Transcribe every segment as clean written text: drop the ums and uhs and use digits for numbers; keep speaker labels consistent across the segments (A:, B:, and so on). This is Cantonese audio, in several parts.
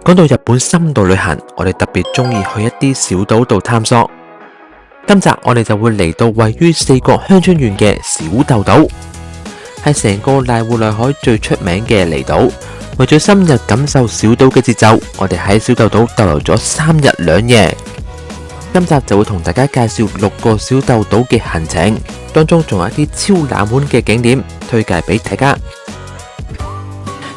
A: 講到日本深度旅行，我哋特別中意去一啲小島度探索。今集我哋就會嚟到位於四國香川縣嘅小豆島，係成個瀨戶內海最出名嘅離島。為咗深入感受小島嘅節奏，我哋喺小豆島逗留咗3日2夜。今集就會同大家介紹6個小豆島嘅行程，當中仲有一啲超冷門嘅景點推介俾大家。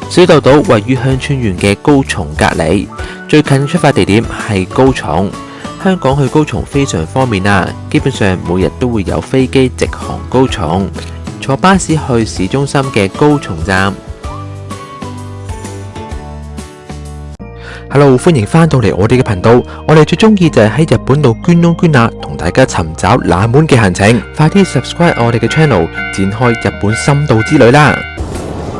A: 小豆島位於香川縣嘅高松隔籬，最近出發地點係高松。香港去高松非常方便啊，基本上每日都會有飛機直航高松，坐巴士去市中心嘅高松站。Hello， 歡迎返到嚟我哋嘅頻道。我哋最中意就係喺日本度捐窿捐罅，同大家尋找冷門嘅行程。快啲 subscribe 我哋嘅 channel， 展開日本深度之旅啦！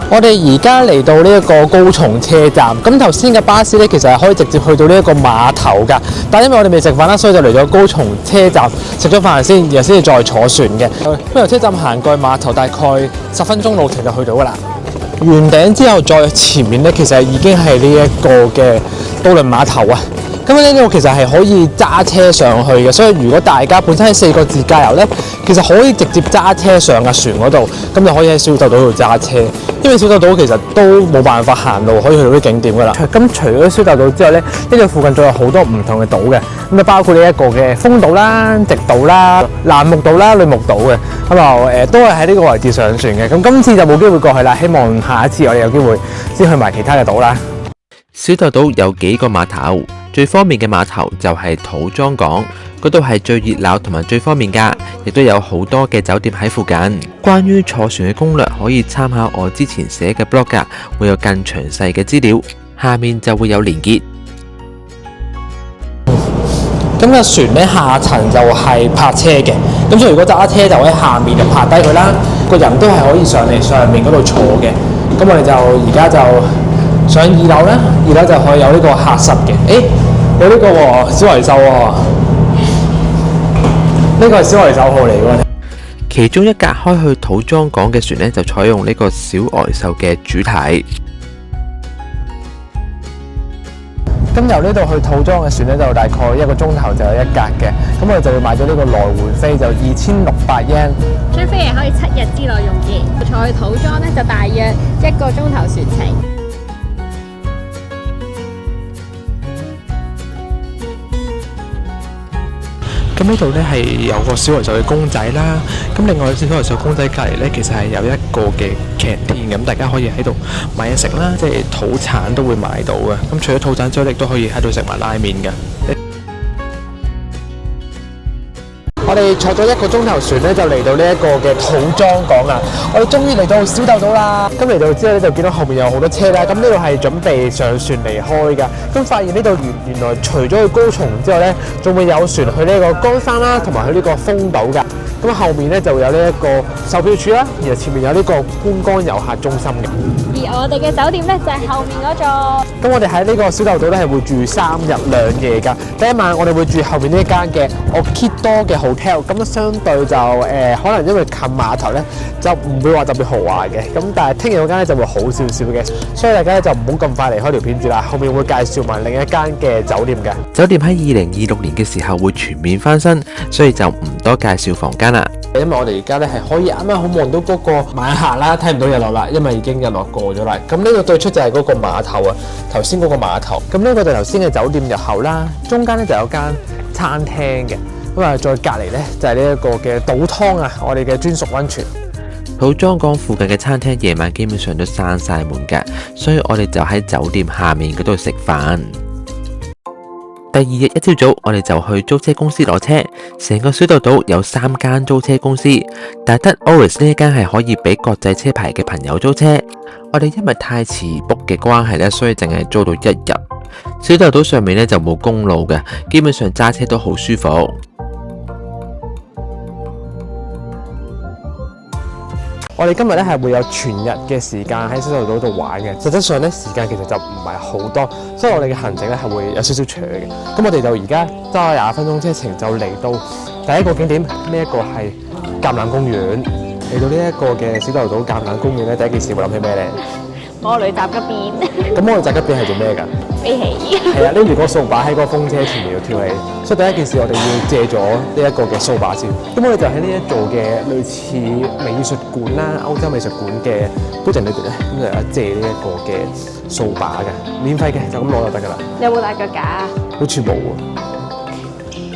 B: 我哋而家嚟到呢一個高松車站，咁頭先嘅巴士呢，其實係可以直接去到呢一個碼頭㗎，但係因為我哋未食飯啦，所以就嚟咗高松車站食咗飯先，然後先至再坐船嘅。咁由車站行過去碼頭，大概10分鐘路程就去到㗎啦。圓頂之後再前面呢，其實已經係呢一個嘅渡輪碼頭啊。咁呢度其實係可以揸車上去嘅，所以如果大家本身喺4個字界遊呢，其實可以直接揸車上架船嗰度，咁就可以喺小豆島度揸車。因為小豆島其實都冇辦法行路可以去到啲景點㗎啦。咁除咗小豆島之外呢，呢度附近仲有好多唔同嘅島嘅，咁就包括呢一個嘅豐島啦、直島啦、蘭木島啦、女木島嘅，咁就都係喺呢個位置上船嘅。咁今次就冇機會過去啦，希望下一次我哋有機會先去埋其他嘅島啦。
A: 小豆島有幾個碼頭，最方便嘅碼頭就係土莊港，嗰度係最熱鬧同埋最方便㗎，亦都有好多嘅酒店喺附近。關於坐船嘅攻略可以參考我之前寫嘅 blog， 會有更詳細嘅資料，下面就會有連結。
B: 咁個船咧下層就係泊車嘅，咁所以如果揸車就喺下面就泊低佢啦，個人都係可以上嚟上面嗰度坐嘅。咁我哋就而家就上2樓啦，2樓就可以有呢個客室嘅。有呢個喎，小維修喎，呢個係小維修號嚟喎。
A: 其中一架開去土莊港嘅船呢，就採用呢個小外秀嘅主題。
B: 咁由呢度去土莊嘅船呢，就大概1個鐘頭就有1格嘅。咁我哋就會買咗呢個來回飛，就2600 yen。
C: 張飛係可以7日之內用完，坐去土莊呢，就大約1個鐘頭船程。
B: 咁呢度呢係有個小維修嘅公仔啦，咁另外小維修公仔隔離呢，其實係有一個嘅 canteen，咁大家可以喺度買嘢食啦，即係土產都會買到嘅。咁除咗土產之外，亦都可以喺度食埋拉麵嘅。我哋坐咗1個鐘頭船咧，就嚟到呢一個嘅土莊港啦。我哋終於嚟到小豆島啦。咁嚟到之後咧，就見到後面有好多車啦。咁呢度係準備上船離開㗎。咁發現呢度原來除咗去高松之外咧，仲會有船去呢個岡山啦，同埋去呢個豐島㗎。咁後面咧就會有呢一個售票處啦，然後前面有呢個觀光遊客中心嘅。
C: 而我哋嘅酒店咧就係後面嗰座。
B: 咁我哋喺呢個小豆島咧係會住3日2夜㗎。第一晚我哋會住後面呢一間嘅 Okido 嘅hotel，咁相對就可能因為近碼頭咧，就唔會話特別豪華嘅。咁但係聽日嗰間咧就會好少少嘅，所以大家咧就唔好咁快離開條片住啦。後面會介紹埋另一間嘅酒店嘅。
A: 酒店喺2026年嘅時候會全面翻新，所以就唔多介紹房間啦。
B: 因為我哋而家咧係可以啱啱好望到嗰個晚霞啦，睇唔到日落啦，因為已經日落過咗啦。咁呢個對出就係嗰個碼頭啊，頭先嗰個碼頭。咁呢個就頭先嘅酒店入口啦，中間咧就有間餐廳嘅。咁啊，再隔離咧就係呢一個嘅島湯啊，我哋嘅專屬溫泉。
A: 土莊港附近嘅餐廳夜晚基本上都閂晒門㗎，所以我哋就喺酒店下面嗰度食飯。第2日一朝早，我哋就去租車公司攞車。成個小豆島有3間租車公司，但得 Oris 呢一間係可以俾國際車牌嘅朋友租車。我哋因為太遲 book 嘅關係呢，所以淨係租到1日。小豆島上面呢就冇公路嘅，基本上揸車都好舒服。
B: 我哋今日咧係會有全日嘅時間喺小豆島度玩嘅，實質上咧時間其實就唔係好多，所以我哋嘅行程咧係會有少少長嘅。咁我哋就而家揸20分鐘車程就嚟到第一個景點，呢一個係橄欖公園。嚟到呢一個嘅小豆島橄欖公園咧，第一件事會諗起咩咧？
C: 魔女宅急便。
B: 咁魔女宅急便係做咩㗎？
C: 飛起。
B: 係啊，拎住個掃把喺個風車前面度跳起，所以第一件事我哋要借咗呢一個嘅掃把先。咁我哋就喺呢一座嘅類似美術館啦、歐洲美術館嘅 building 裏邊咧，咁就有借呢一個嘅掃把嘅，免費嘅，就咁攞就得㗎啦。
C: 你有冇帶腳架啊？
B: 好似冇喎。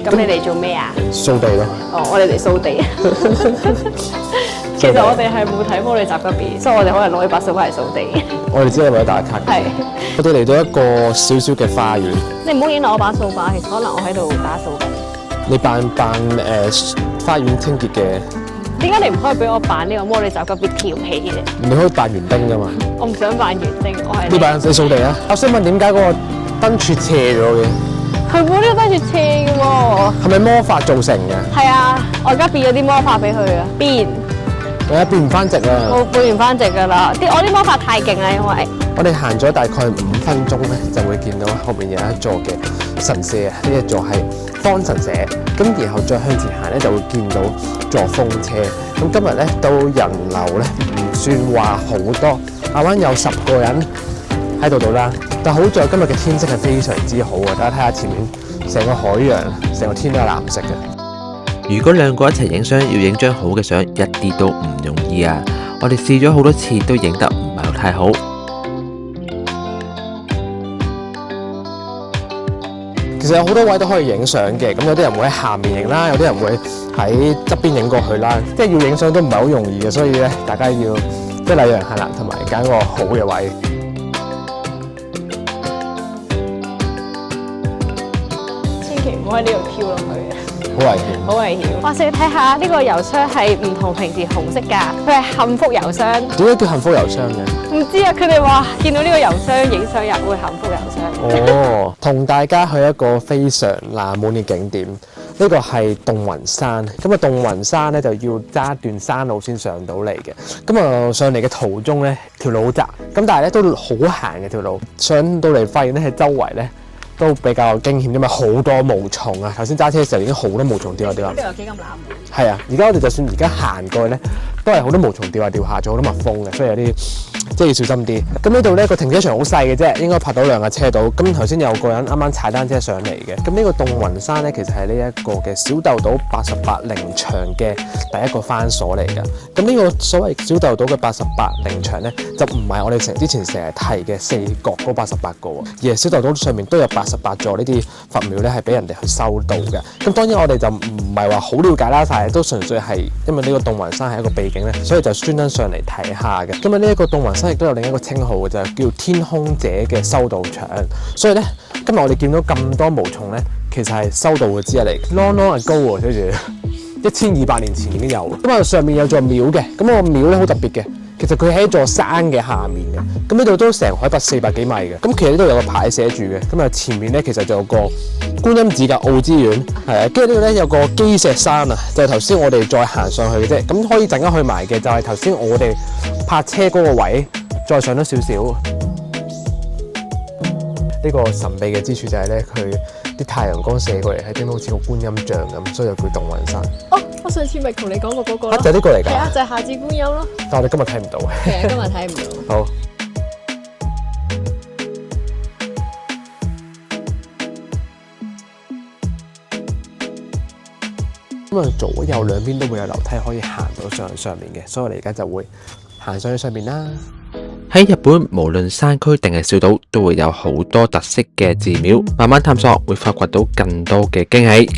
C: 咁你嚟做咩啊？
B: 掃地咯。
C: 哦，我哋嚟掃地。其實我哋係冇睇魔女宅急便，所以我哋可能攞呢把掃把嚟掃地。
B: 我哋只係為咗打卡。
C: 係。
B: 我哋嚟到一個小小嘅花園。
C: 你唔好影落我把掃把，其實可能我喺度打掃緊。
B: 你扮花園清潔嘅。
C: 點解你唔可以俾我扮呢個魔女宅急便跳起嘅？
B: 你可以扮園丁㗎嘛？
C: 我唔想扮園丁，我係
B: 你扮你掃地啊！我想問點解嗰個燈柱斜咗嘅？
C: 佢冇呢個燈柱斜嘅喎。
B: 係咪魔法造成嘅？
C: 係啊，我而家變咗啲魔法俾佢啊，變
B: 唔翻直啊！
C: 我變唔翻直㗎啦，我啲魔法太勁啦，因為
B: 我哋行咗大概5分鐘咧，就會見到後面有一座嘅神社啊！呢一座係方神社，咁然後再向前行咧，就會見到座風車。咁今日咧到人流咧唔算話好多，啱啱有10個人喺度啦。但好在今日嘅天色係非常之好啊！大家睇下前面成個海洋、成個天都係藍色嘅。
A: 如果兩個一齊影相，要影張好嘅相，一啲都唔容易啊！我哋試咗好多次，都影得唔係太好。
B: 其實有好多位都可以影相嘅，咁有啲人會喺下面影啦，有啲人會喺側邊影過去啦。即係要影相都唔係好容易嘅，所以咧大家要即係禮讓下啦，同埋揀個好嘅位。
C: 千祈唔好喺呢度跳落去啊！
B: 好危險，
C: 好危險！哇！你睇下呢個郵箱係唔同平時紅色㗎，佢係幸福郵箱。
B: 點解叫幸福郵箱嘅？
C: 唔知啊，佢哋話見到呢個郵箱影相入會幸福郵箱。
B: 哦，同大家去一個非常冷門嘅景點，呢個係洞雲山。咁啊，洞雲山咧就要揸段山路先上到嚟嘅。咁啊，上嚟嘅途中咧條路好窄，咁但係咧都好行嘅條路。上到嚟發現咧喺周圍咧都比較驚險，因為好多毛蟲啊！頭先揸車嘅時候已經好多毛蟲掉下掉下。
C: 呢度有幾咁冷門？
B: 係啊，而家我哋就算而家行過去咧，都係好多毛蟲掉下掉下，仲好多蜜蜂嘅，所以有啲即係要小心啲。咁呢度咧個停車場好細嘅啫，應該泊到2架車到。咁頭先有個人啱啱踩單車上嚟嘅。咁呢個洞雲山咧，其實係呢一個嘅小豆島88靈場嘅第一個番所嚟㗎。咁呢個所謂小豆島嘅88靈場咧，就唔係我哋之前成日提嘅4角嗰88個喎，而係小豆島上面都有88座呢啲佛廟咧，係俾人哋去修道嘅。咁當然我哋就唔係話好了解啦，但係都純粹係因為呢個洞雲山係一個秘境咧，所以就專登上嚟睇下嘅。咁啊，呢一個洞雲山亦都有另一個稱號嘅，就係叫天空者嘅修道場。所以咧，今日我哋見到咁多毛蟲咧，其實係修道嘅之一嚟。Long ago 喎，好似1200年前已經有。咁啊，上面有座廟嘅，咁個廟咧好特別嘅。其實佢喺一座山嘅下面嘅，咁呢度都成海拔400幾米嘅。咁其實呢度有個牌寫住嘅，咁啊前面咧其實就有個觀音寺嘅奧之院，係啊，跟住呢度咧有個基石山啊，就係頭先我哋再行上去嘅啫。咁可以陣間去埋嘅就係頭先我哋泊車嗰個位，再上多少少。呢個神秘嘅之處就係咧，佢啲太陽光射過嚟，係點好似個觀音像咁，所以就叫洞雲山。
C: 哦，我上次咪同你講過嗰個咯。
B: 就係呢個嚟㗎。
C: 係啊，就係夏至觀音咯。
B: 但我哋今日睇唔到。
C: 其實今日睇唔到。
B: 好。咁啊，左右兩邊都會有樓梯可以行到上面嘅，所以我哋而家就會行上去上面啦。
A: 喺日本，無論山區定係小島，都會有好多特色嘅寺廟，慢慢探索會發掘到更多嘅驚喜。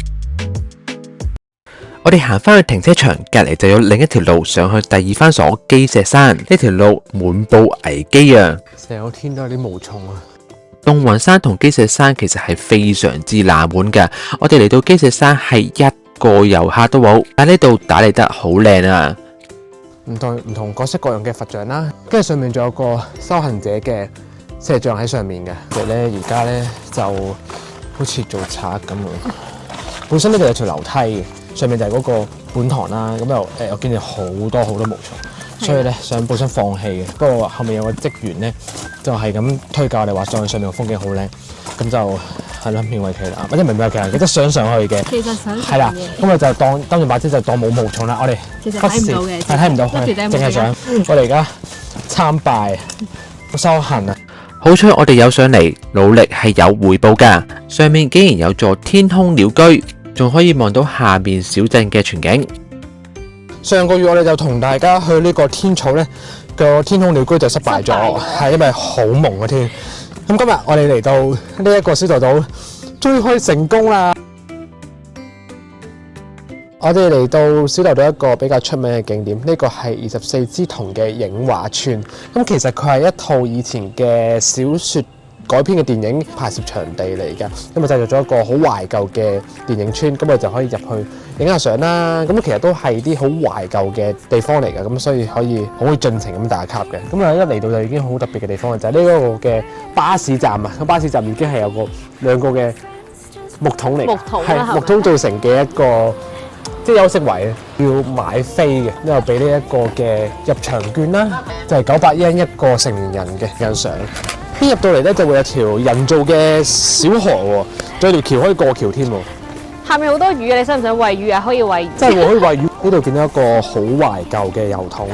A: 我哋行返去停車場隔籬就有另一條路上去第二番所基石山，呢條路滿布危機啊！
B: 成個天都有啲毛蟲啊！
A: 洞雲山同基石山其實係非常之冷門㗎。我哋嚟到基石山係一個遊客都冇，但呢度打理得好靚啊！
B: 唔同各式各樣嘅佛像啦，跟住上面仲有個修行者嘅石像喺上面嘅。其實咧，而家咧就好似做賊咁樣。本身呢度有條樓梯嘅，上面就係嗰個本堂啦。咁又我見到好多毛蟲，所以咧本身放棄嘅。不過後面有個職員咧，就係咁推介我哋話上去上面個風景好靚，咁就係啦，勉為其難，或者唔係勉為其難，記得上去嘅。
C: 其實想
B: 係啦，咁我就當住把遮就當冇毛蟲啦。我哋
C: 其實睇唔到嘅，
B: 係睇唔到，淨係想我哋而家參拜修行啊！
A: 好彩我哋有上嚟，努力係有回報㗎。上面竟然有座天空鳥居，仲可以望到下面小鎮嘅全景。
B: 上個月我哋就同大家去呢個天草呢個天空鳥居就失敗咗，係因為好蒙嘅天。咁今日我哋嚟到呢一個小豆島，終於可以成功啦！我哋嚟到小豆島一個比較出名嘅景點，呢個係24支筒嘅影畫村。咁其實佢係一套以前嘅小説改編嘅電影拍攝場地嚟㗎，咁啊製作咗一個好懷舊嘅電影村，咁我就可以入去影下相啦。咁其實都係啲好懷舊嘅地方嚟㗎，咁所以可以好盡情咁打卡嘅。咁啊一嚟到就已經好特別嘅地方就係呢一個嘅巴士站啊！個巴士站已經係有兩個嘅木桶嚟，係木桶做成嘅一個。即係休息位要買飛嘅，因為俾呢一個嘅入場券啦，就係900yen一個成年人嘅欣賞。邊入到嚟咧就會有條人造嘅小河喎，仲有條橋可以過橋添喎。
C: 下面好多魚嘅，你想唔想餵魚啊？可以餵魚。
B: 真係喎，可以餵魚。呢度見到一個好懷舊嘅油桶，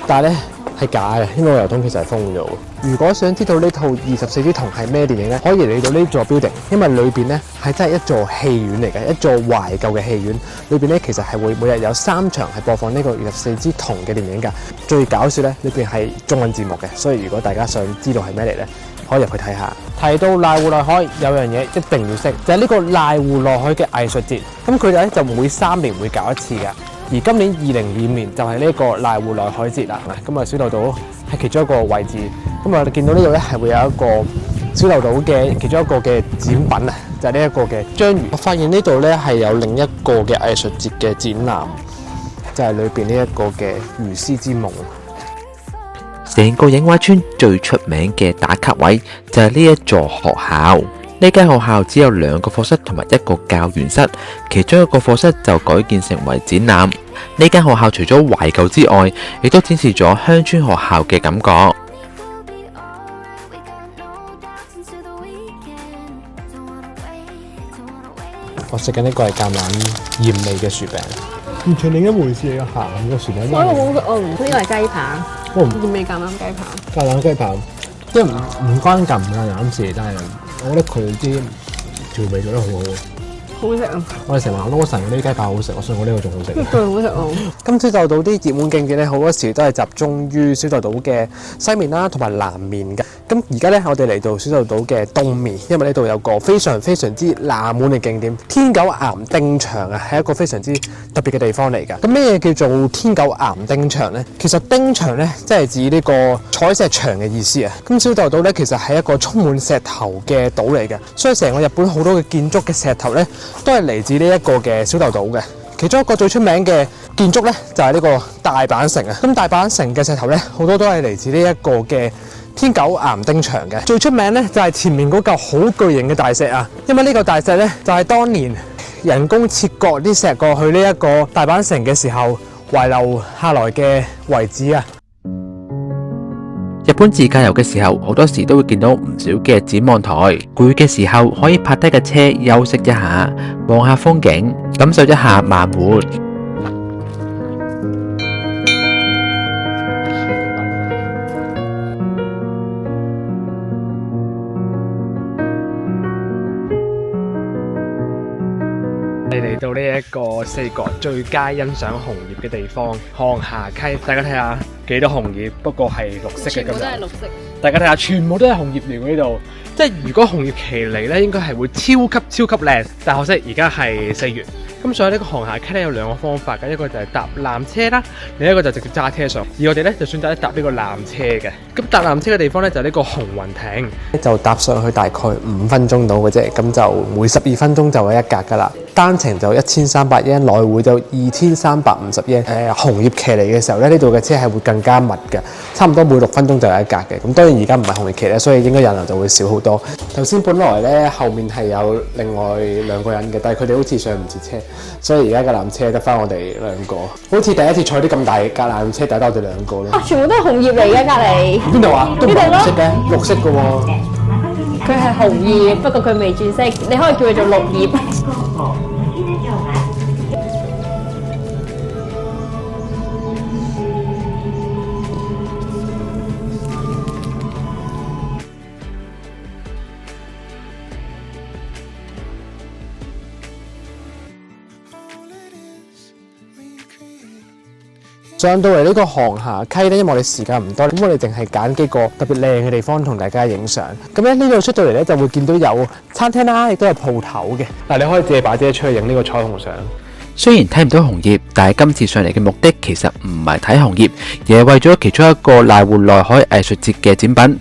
B: 但係咧係假嘅，因為個油桶其實係封咗。如果想知道呢套24支筒係咩電影咧，可以嚟到呢座 building， 因為裏邊咧係真係一座戲院嚟嘅，一座懷舊嘅戲院。裏邊咧其實係會每日有3場係播放呢個24支筒嘅電影㗎。最搞笑咧，裏邊係中文字幕嘅，所以如果大家想知道係咩嚟咧，可以入去睇下。提到瀨戶內海，有樣嘢一定要識，就係呢個瀨戶內海嘅藝術節。咁佢哋咧就每3年會搞一次㗎。而今年2025年就係呢個瀨戶內海節啦。咁啊，小豆島係其中一個位置。咁我哋見到呢度咧係會有一個小豆島嘅其中一個嘅展品啊，就係呢一個嘅章魚。我發現呢度咧係有另一個嘅藝術節嘅展覽，就係裏邊呢一個嘅魚絲之夢。
A: 成個影畫村最出名嘅打卡位就係呢一座學校。呢間學校只有2個課室同埋1個教員室，其中一個課室就改建成為展覽。呢間學校除咗懷舊之外，亦都展示咗鄉村學校嘅感覺。
B: 我食緊呢個係橄欖鹽味嘅薯餅，完全另一回事嚟嘅。鹹嘅薯餅。
C: 我冇食，呢個係雞扒，鹽味橄欖雞扒。
B: 橄欖雞扒，即係唔關橄欖事，但係我覺得佢啲調味做得好好。好食啊！我哋成日話羅神嗰啲雞扒好食，我相信我呢個仲好食。
C: 最好食啊！
B: 今朝小豆島啲熱門景點咧，好多時都係集中於小豆島嘅西面啦，同埋南面嘅。咁而家咧，我哋嚟到小豆島嘅東面，因為呢度有個非常之冷門嘅景點——天狗岩丁場啊，係一個非常之特別嘅地方嚟㗎。咁咩叫做天狗岩丁場咧？其實丁場咧，即係指呢個採石場嘅意思啊。咁小豆島咧，其實係一個充滿石頭嘅島嚟嘅，所以成個日本好多嘅建築嘅石頭咧，都係嚟自呢一個嘅小豆島嘅。其中一個最出名嘅建築咧，就係呢個大阪城啊。咁大阪城嘅石頭咧，好多都係嚟自呢一個嘅天狗岩丁場嘅。最出名咧就係前面嗰嚿好巨型嘅大石啊，因為呢個大石咧就係當年人工切割啲石過去呢一個大阪城嘅時候遺留下來嘅遺址啊。
A: 日本自駕遊嘅時候，好多時都會見到唔少嘅展望台，攰嘅時候可以泊低架車休息一下，望下風景，感受一下慢活。
B: 你嚟到呢一個四國最佳欣賞紅葉嘅地方項下溪，大家睇下幾多紅葉，不過係綠色嘅。
C: 全部都係綠色。
B: 大家睇下，全部都係紅葉嚟呢度。即係如果紅葉期嚟咧，應該係會超級靚。但可惜而家係4月，咁所以呢個項下溪咧有2個方法嘅，一個就係搭纜車啦，另一個就直接揸車上。而我哋咧就選擇搭呢個纜車嘅。咁搭纜車嘅地方咧就係呢個鴻運亭，就搭上去大概5分鐘到嘅啫，咁就每12分鐘就有一格㗎啦。單程就1300 yen， 來回就2350 yen。紅葉期嚟嘅時候咧，呢度嘅車係會更加密嘅，差唔多每6分鐘就有一格嘅。咁當然而家唔係紅葉期咧，所以應該人流就會少好多。頭先本來咧後面係有另外2個人嘅，但係佢哋好似上唔切車，所以而家架纜車得翻我哋2個。好似第一次坐啲咁大架纜車，但係得我哋2個咯。啊，
C: 全部都係紅葉嚟嘅隔離。
B: 邊度啊？都唔係綠色嘅，綠色嘅喎。
C: 佢係紅葉，不過佢未轉色，你可以叫佢做綠葉。
B: 上到嚟呢個航霞溪咧，因為我哋時間唔多，咁我哋淨係揀幾個特別靚嘅地方同大家影相。咁咧呢度出到嚟咧就會見到有餐廳啦，亦都有鋪頭嘅。嗱，你可以借把遮出去影呢個彩虹相。
A: 雖然睇唔到紅葉，但係今次上嚟嘅目的其實唔係睇紅葉，而係為咗其中一個瀨戶內海藝術節嘅展品。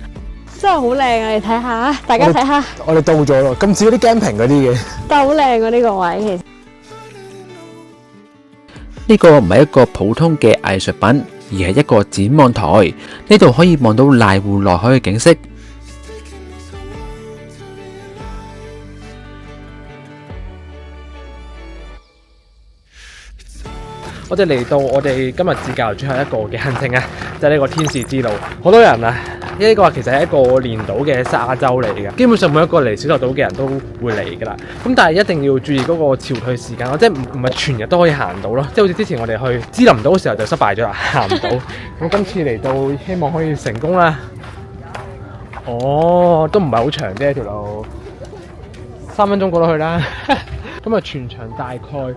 C: 真係好靚啊！你睇下，大家睇下。
B: 我哋到咗咯，咁似嗰啲 camping 嗰啲嘅。
C: 但係好靚啊！呢個位其實
A: 呢個唔係一個普通嘅藝術品，而係一個展望台。呢度可以望到瀨戶內海嘅景色。
B: 我哋嚟到我哋今日自駕最後一個嘅行程啊，就係呢個天使之路。好多人啊，呢個其實係一個連島嘅沙洲嚟嘅，基本上每一個嚟小豆島嘅人都會嚟㗎啦。咁但係一定要注意嗰個潮退時間，即係唔係全日都可以行到咯。即係好似之前我哋去芝林島嘅時候就失敗咗啦，行唔到。咁今次嚟到希望可以成功啦。哦，都唔係好長啫條路，3分鐘過到去啦。咁啊，全長大概。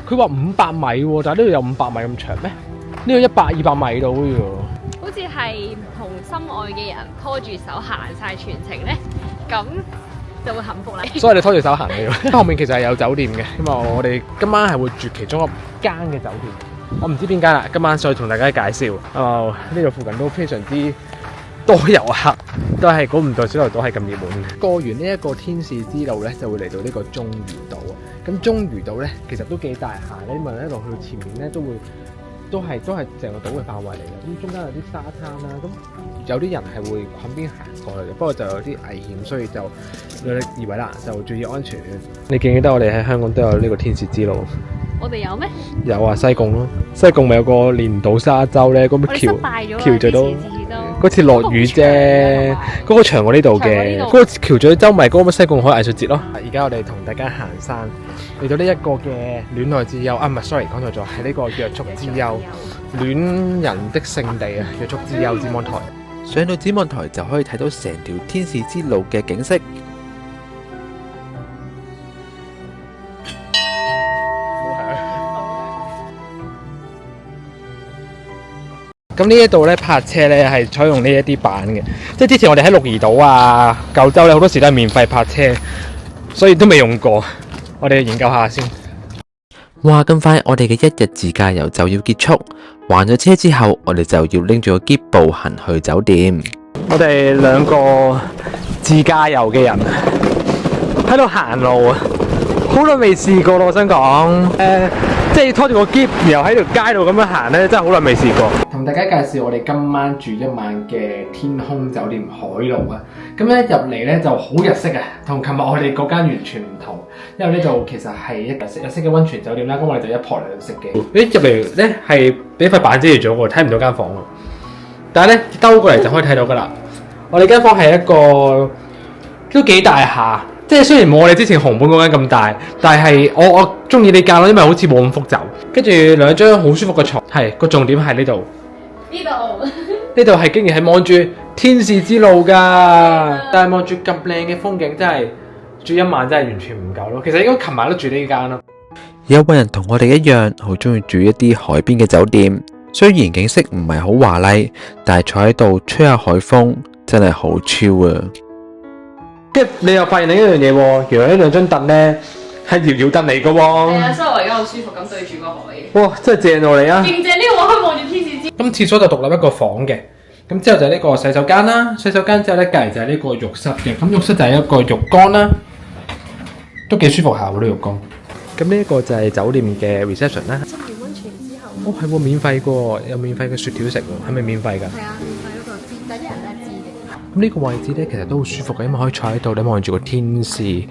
B: 佢話500米喎，但係呢度有500米咁長咩？呢度100、200米到嘅喎。
C: 好似係同心愛嘅人拖住手行晒全程咧，咁就會幸福啦。
B: 所以你拖住手行嘅，後面其實係有酒店嘅，咁啊我哋今晚係會住其中一間嘅酒店，我唔知邊間啦，今晚再同大家介紹。呢度附近都非常之多遊客，都係估唔到小豆島係咁熱門嘅。過完呢一個天使之路咧，就會嚟到呢個鐘乳島啊。咁鐘乳島咧，其實都幾大下嘅，因為一路去到前面咧都係成個島嘅範圍嚟嘅。咁中間有啲沙灘啦，咁有啲人係會喺邊行過去嘅，不過就有啲危險，所以就量力而為啦，就注意安全。你記唔記得我哋喺香港都有呢個天使之路？
C: 我哋有咩？
B: 有啊，西貢咯，西貢咪有個連島沙洲咧，嗰個橋咀都嗰次落雨啫，嗰個長過呢度嘅，嗰個橋咀洲咪嗰個西貢海藝術節咯。而家我哋同大家行山，嚟到呢一個嘅戀愛之丘啊，唔係 sorry 講錯咗，係呢個約束之丘，戀人的聖地啊，約束之丘展望台。
A: 上到展望台就可以睇到成條天使之路嘅景色。
B: 咁呢一度咧泊車咧係採用呢一啲板嘅，即係之前我哋喺鹿兒島啊、九州咧好多時都係免費泊車，所以都未用過。我哋研究下先。
A: 哇！咁快我哋嘅一日自駕遊就要結束，還咗車之後，我哋就要拎住個篋步行去酒店。
B: 我哋兩個自駕遊嘅人喺度行路啊，好耐未試過咯，我想講即係拖住個篋，然後喺條街度咁樣行咧，真係好耐未試過。同大家介紹我哋今晚住一晚嘅天空酒店海路啊！咁咧入嚟咧就好日式啊，同琴日我哋嗰間完全唔同。因為呢度其實係一日式嘅溫泉酒店啦，咁我哋就一婆嚟食嘅。入嚟咧係俾塊板遮住咗喎，睇唔到間房喎。但係咧兜過嚟就可以睇到噶啦。我哋間房係一個都幾大下。即係雖然冇我哋之前紅本嗰間咁大，但係我中意呢間咯，因為好似冇咁複雜。跟住兩張好舒服嘅床，係個重點係呢度。呢度係竟然係望住天使之路㗎，但係望住咁靚嘅風景，真係住一晚真係完全唔夠咯。其實應該琴晚都住呢間咯。
A: 有個人同我哋一樣，好中意住一啲海邊嘅酒店，雖然景色唔係好華麗，但係坐喺度吹下海風，真係好 chill 啊！
B: 跟住你又發現另一樣嘢喎，原來呢兩張凳咧係搖搖凳嚟嘅喎。
C: 係啊，所以我而家好舒服咁對住個海。
B: 哇，真係正到你啊！
C: 勁正，呢個我可以望住天使之。
B: 咁廁所就獨立一個房嘅，咁之後就係呢個洗手間啦。洗手間之後咧，隔離就係呢個浴室嘅。咁浴室就係一個浴缸啦，都幾舒服下喎呢浴缸。咁呢一個就係酒店嘅 reception 啦。
C: 浸完溫泉之後。
B: 哦，係喎，免費嘅，有免費嘅雪條食喎，係咪免費㗎？
C: 係啊，免費嗰個，但係啲人都係知嘅。
B: 咁呢個位置咧，其實都好舒服嘅，因為可以坐喺度，你望住個天使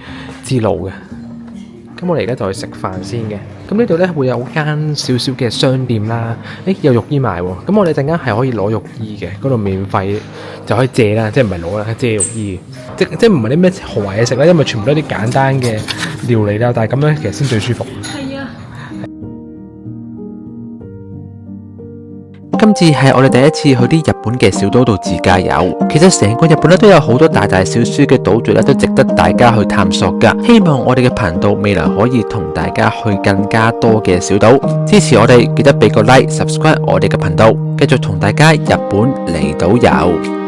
B: 之路嘅。咁我哋而家就去食飯先嘅。咁呢度咧會有間少少嘅商店啦。有浴衣賣喎。咁我哋陣間係可以攞浴衣嘅，嗰度免費就可以借啦，即係唔係攞啦，係借浴衣。即唔係啲咩豪華嘢食啦，因為全部都係啲簡單嘅料理啦。但係咁樣其實先最舒服。
C: 係啊。
A: 今今次係我哋第一次去啲日本嘅小島度自駕遊。其實成個日本咧都有好多大大小小嘅島嶼咧，都值得大家去探索噶。希望我哋嘅頻道未來可以同大家去更加多嘅小島。支持我哋，記得俾個 like、subscribe 我哋嘅頻道，繼續同大家日本離島遊。